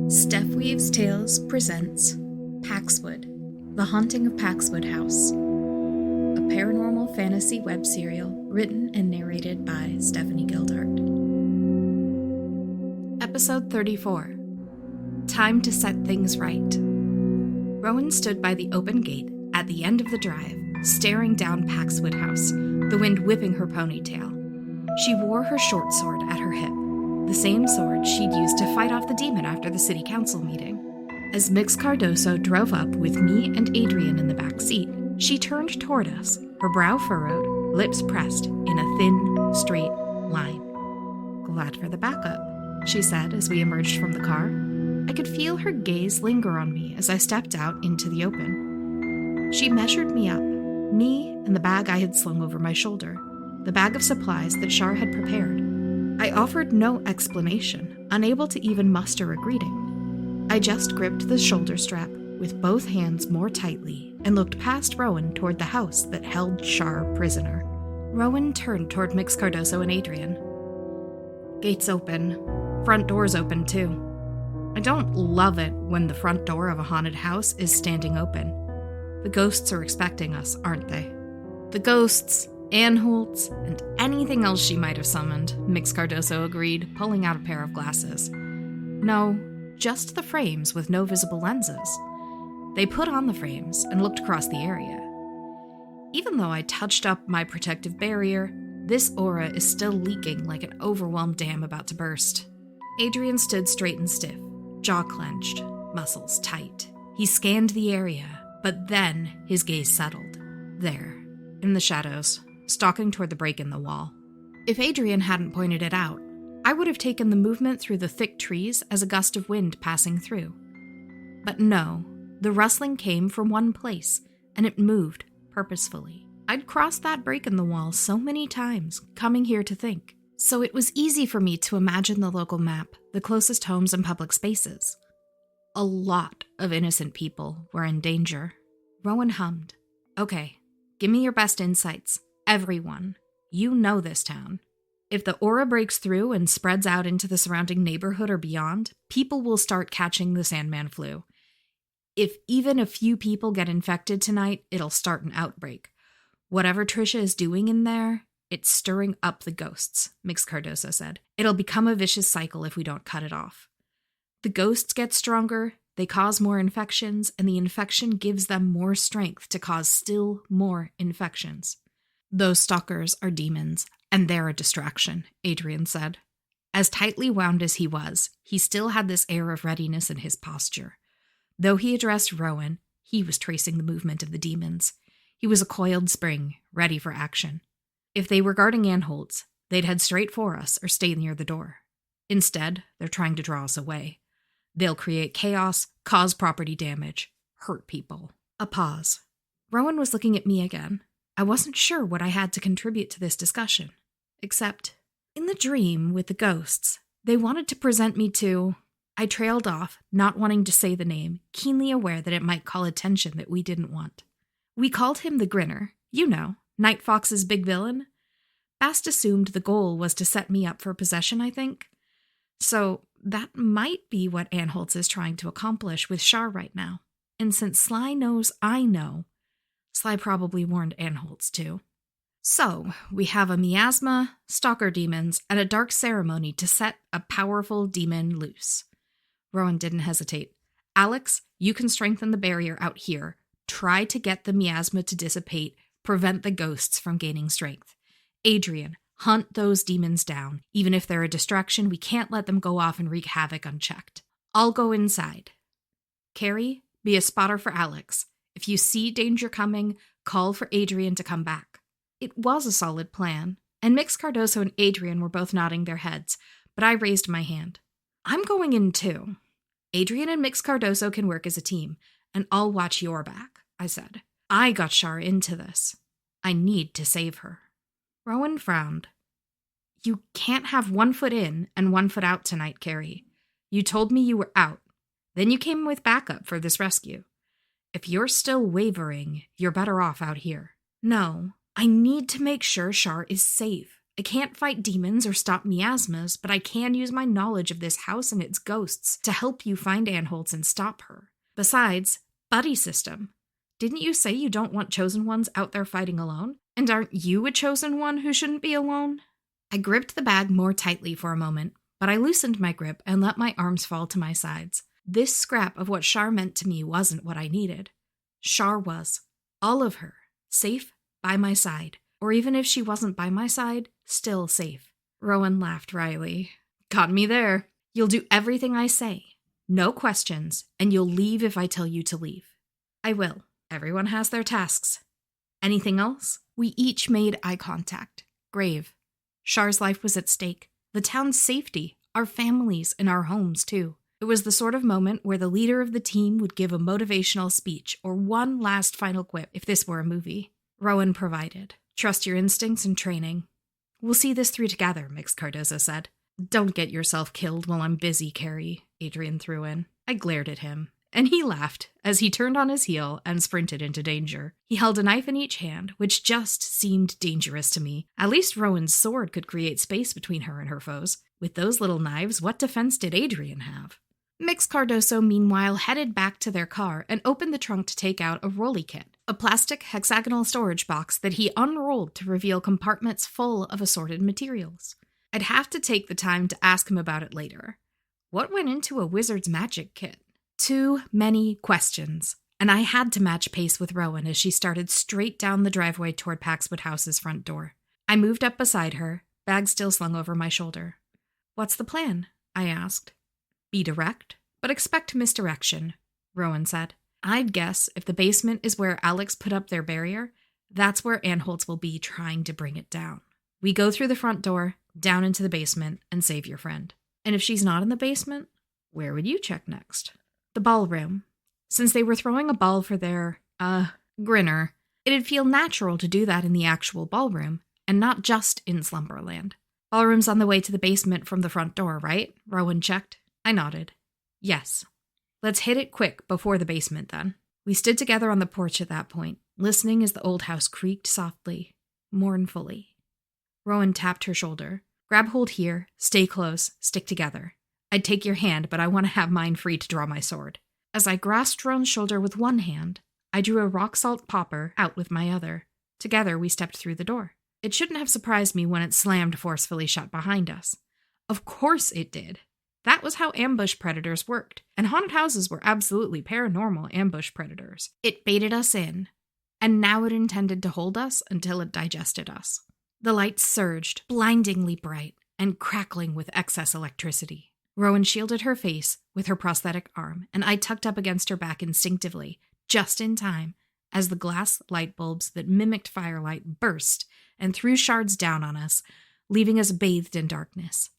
Steph Weaves Tales presents Paxwood, The Haunting of Paxwood House, a paranormal fantasy web serial written and narrated by Stephanie Gildart. Episode 34. Time to Set Things Right. Rowen stood by the open gate at the end of the drive, staring down Paxwood House, the wind whipping her ponytail. She wore her short sword at her hip, the same sword she'd used to fight off the demon after the city council meeting. As Mix Cardoso drove up with me and Adrian in the back seat, she turned toward us, her brow furrowed, lips pressed in a thin, straight line. "Glad for the backup," she said as we emerged from the car. I could feel her gaze linger on me as I stepped out into the open. She measured me up, me and the bag I had slung over my shoulder, the bag of supplies that Char had prepared. I offered no explanation, unable to even muster a greeting. I just gripped the shoulder strap with both hands more tightly and looked past Rowen toward the house that held Char prisoner. Rowen turned toward Mix Cardoso and Adrian. "Gates open. Front door's open, too. I don't love it when the front door of a haunted house is standing open. The ghosts are expecting us, aren't they?" "The ghosts, Anholtz, and anything else she might have summoned," Mix Cardoso agreed, pulling out a pair of glasses. "No, just the frames with no visible lenses." They put on the frames and looked across the area. Even though I touched up my protective barrier, this aura is still leaking like an overwhelmed dam about to burst. Adrian stood straight and stiff, jaw clenched, muscles tight. He scanned the area, but then his gaze settled. There, in the shadows, stalking toward the break in the wall. If Adrian hadn't pointed it out, I would have taken the movement through the thick trees as a gust of wind passing through. But no, the rustling came from one place, and it moved purposefully. I'd crossed that break in the wall so many times, coming here to think, so it was easy for me to imagine the local map, the closest homes and public spaces. A lot of innocent people were in danger. Rowen hummed. "Okay, give me your best insights. Everyone. You know this town. If the aura breaks through and spreads out into the surrounding neighborhood or beyond, people will start catching the Sandman flu. If even a few people get infected tonight, it'll start an outbreak. Whatever Trisha is doing in there, it's stirring up the ghosts," Mix Cardoso said. "It'll become a vicious cycle if we don't cut it off. The ghosts get stronger, they cause more infections, and the infection gives them more strength to cause still more infections. Those stalkers are demons, and they're a distraction," Adrian said. As tightly wound as he was, he still had this air of readiness in his posture. Though he addressed Rowen, he was tracing the movement of the demons. He was a coiled spring, ready for action. If they were guarding Anholtz, they'd head straight for us or stay near the door. Instead, they're trying to draw us away. They'll create chaos, cause property damage, hurt people. A pause. Rowen was looking at me again. I wasn't sure what I had to contribute to this discussion, except, in the dream with the ghosts, they wanted to present me to... I trailed off, not wanting to say the name, keenly aware that it might call attention that we didn't want. "We called him the Grinner, you know, Night Fox's big villain. Bast assumed the goal was to set me up for possession, I think. So that might be what Anholtz is trying to accomplish with Char right now. And since Sly knows I know, Sly probably warned Anholtz too. So, we have a miasma, stalker demons, and a dark ceremony to set a powerful demon loose." Rowen didn't hesitate. "Alex, you can strengthen the barrier out here. Try to get the miasma to dissipate, prevent the ghosts from gaining strength. Adrian, hunt those demons down. Even if they're a distraction, we can't let them go off and wreak havoc unchecked. I'll go inside. Kerry, be a spotter for Alex. If you see danger coming, call for Adrian to come back." It was a solid plan, and Mix Cardoso and Adrian were both nodding their heads, but I raised my hand. "I'm going in too. Adrian and Mix Cardoso can work as a team, and I'll watch your back," I said. "I got Char into this. I need to save her." Rowen frowned. "You can't have 1 foot in and 1 foot out tonight, Kerry. You told me you were out. Then you came with backup for this rescue. If you're still wavering, you're better off out here." "No, I need to make sure Char is safe. I can't fight demons or stop miasmas, but I can use my knowledge of this house and its ghosts to help you find Anholtz and stop her. Besides, buddy system. Didn't you say you don't want chosen ones out there fighting alone? And aren't you a chosen one who shouldn't be alone? I gripped the bag more tightly for a moment, but I loosened my grip and let my arms fall to my sides. This scrap of what Char meant to me wasn't what I needed. Char was. All of her. Safe by my side. Or even if she wasn't by my side, still safe. Rowen laughed wryly. Got me there. You'll do everything I say. No questions, and you'll leave if I tell you to leave. I will. Everyone has their tasks. Anything else? We each made eye contact. Grave. Char's life was at stake. The town's safety. Our families and our homes, too. It was the sort of moment where the leader of the team would give a motivational speech or one last final quip if this were a movie. Rowen provided. Trust your instincts and training. We'll see this through together, Mix Cardozo said. Don't get yourself killed while I'm busy, Kerry, Adrian threw in. I glared at him, and he laughed as he turned on his heel and sprinted into danger. He held a knife in each hand, which just seemed dangerous to me. At least Rowan's sword could create space between her and her foes. With those little knives, what defense did Adrian have? Mix Cardozo, meanwhile, headed back to their car and opened the trunk to take out a rolly kit, a plastic hexagonal storage box that he unrolled to reveal compartments full of assorted materials. I'd have to take the time to ask him about it later. What went into a wizard's magic kit? Too many questions, and I had to match pace with Rowen as she started straight down the driveway toward Paxwood House's front door. I moved up beside her, bag still slung over my shoulder. What's the plan? I asked. Be direct, but expect misdirection, Rowen said. I'd guess if the basement is where Alex put up their barrier, that's where Anholtz will be trying to bring it down. We go through the front door, down into the basement, and save your friend. And if she's not in the basement, where would you check next? The ballroom. Since they were throwing a ball for their, grinner, it'd feel natural to do that in the actual ballroom, and not just in Slumberland. Ballroom's on the way to the basement from the front door, right? Rowen checked. I nodded. Yes. Let's hit it quick before the basement, then. We stood together on the porch at that point, listening as the old house creaked softly, mournfully. Rowen tapped her shoulder. Grab hold here, stay close, stick together. I'd take your hand, but I want to have mine free to draw my sword. As I grasped Rowan's shoulder with one hand, I drew a rock salt popper out with my other. Together, we stepped through the door. It shouldn't have surprised me when it slammed forcefully shut behind us. Of course it did. That was how ambush predators worked, and haunted houses were absolutely paranormal ambush predators. It baited us in, and now it intended to hold us until it digested us. The lights surged, blindingly bright, and crackling with excess electricity. Rowen shielded her face with her prosthetic arm, and I tucked up against her back instinctively, just in time, as the glass light bulbs that mimicked firelight burst and threw shards down on us, leaving us bathed in darkness.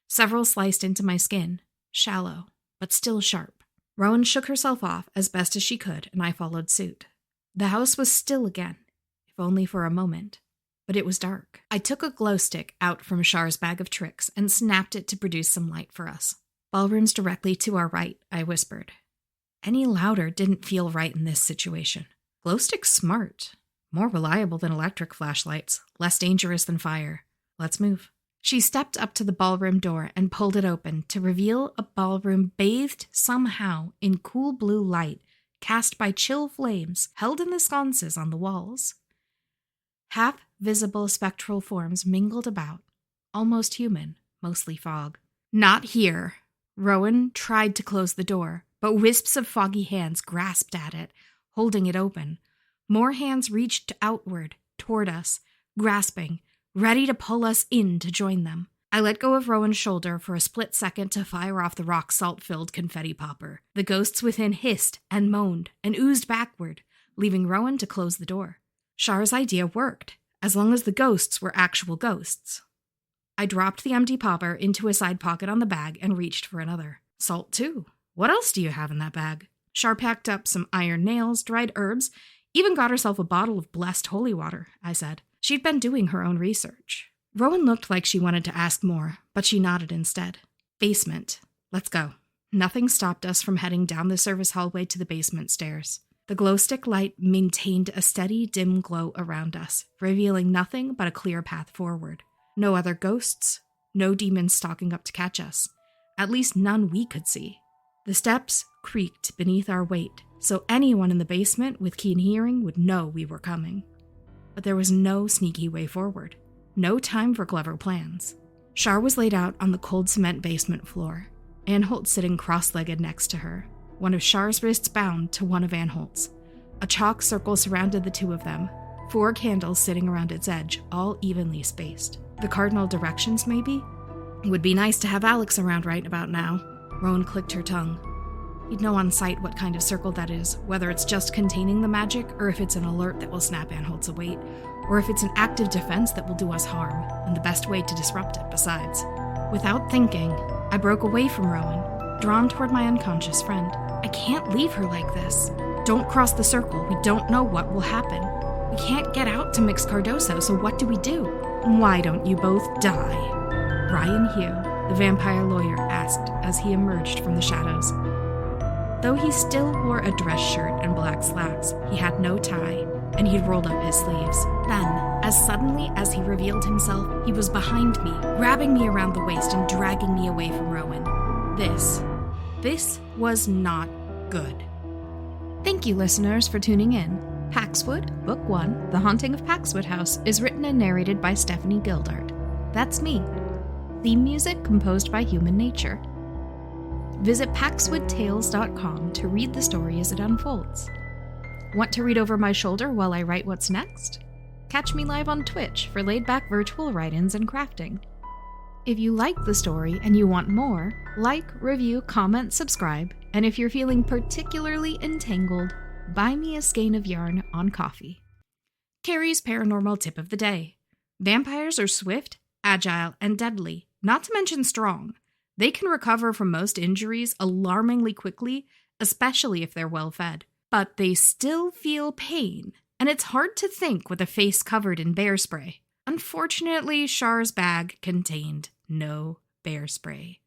Several sliced into my skin, shallow, but still sharp. Rowen shook herself off as best as she could, and I followed suit. The house was still again, if only for a moment, but it was dark. I took a glow stick out from Char's bag of tricks and snapped it to produce some light for us. Ballroom's directly to our right, I whispered. Any louder didn't feel right in this situation. Glow stick's smart. More reliable than electric flashlights, less dangerous than fire. Let's move. She stepped up to the ballroom door and pulled it open to reveal a ballroom bathed somehow in cool blue light cast by chill flames held in the sconces on the walls. Half-visible spectral forms mingled about, almost human, mostly fog. Not here. Rowen tried to close the door, but wisps of foggy hands grasped at it, holding it open. More hands reached outward, toward us, grasping, ready to pull us in to join them. I let go of Rowen's shoulder for a split second to fire off the rock salt-filled confetti popper. The ghosts within hissed and moaned and oozed backward, leaving Rowen to close the door. Char's idea worked, as long as the ghosts were actual ghosts. I dropped the empty popper into a side pocket on the bag and reached for another. Salt, too. What else do you have in that bag? Char packed up some iron nails, dried herbs, even got herself a bottle of blessed holy water, I said. She'd been doing her own research. Rowen looked like she wanted to ask more, but she nodded instead. Basement. Let's go. Nothing stopped us from heading down the service hallway to the basement stairs. The glow stick light maintained a steady, dim glow around us, revealing nothing but a clear path forward. No other ghosts, no demons stalking up to catch us. At least none we could see. The steps creaked beneath our weight, so anyone in the basement with keen hearing would know we were coming. But there was no sneaky way forward. No time for clever plans. Char was laid out on the cold cement basement floor, Anholt sitting cross-legged next to her, one of Char's wrists bound to one of Anholt's. A chalk circle surrounded the two of them, 4 candles sitting around its edge, all evenly spaced. The cardinal directions, maybe? It would be nice to have Alex around right about now. Rowen clicked her tongue. He'd know on sight what kind of circle that is, whether it's just containing the magic, or if it's an alert that will snap Anholt's awake, or if it's an active defense that will do us harm, and the best way to disrupt it besides. Without thinking, I broke away from Rowen, drawn toward my unconscious friend. I can't leave her like this. Don't cross the circle. We don't know what will happen. We can't get out to Mix Cardoso, so what do we do? Why don't you both die? Ryan Hugh, the vampire lawyer, asked as he emerged from the shadows. Though he still wore a dress shirt and black slacks, he had no tie, and he'd rolled up his sleeves. Then, as suddenly as he revealed himself, he was behind me, grabbing me around the waist and dragging me away from Rowen. This was not good. Thank you, listeners, for tuning in. Paxwood, Book 1, The Haunting of Paxwood House, is written and narrated by Stephanie Gildart. That's me. Theme music composed by Human Nature. Visit PaxwoodTales.com to read the story as it unfolds. Want to read over my shoulder while I write what's next? Catch me live on Twitch for laid-back virtual write-ins and crafting. If you like the story and you want more, like, review, comment, subscribe, and if you're feeling particularly entangled, buy me a skein of yarn on Coffee. Kerry's paranormal tip of the day. Vampires are swift, agile, and deadly, not to mention strong. They can recover from most injuries alarmingly quickly, especially if they're well fed. But they still feel pain, and it's hard to think with a face covered in bear spray. Unfortunately, Char's bag contained no bear spray.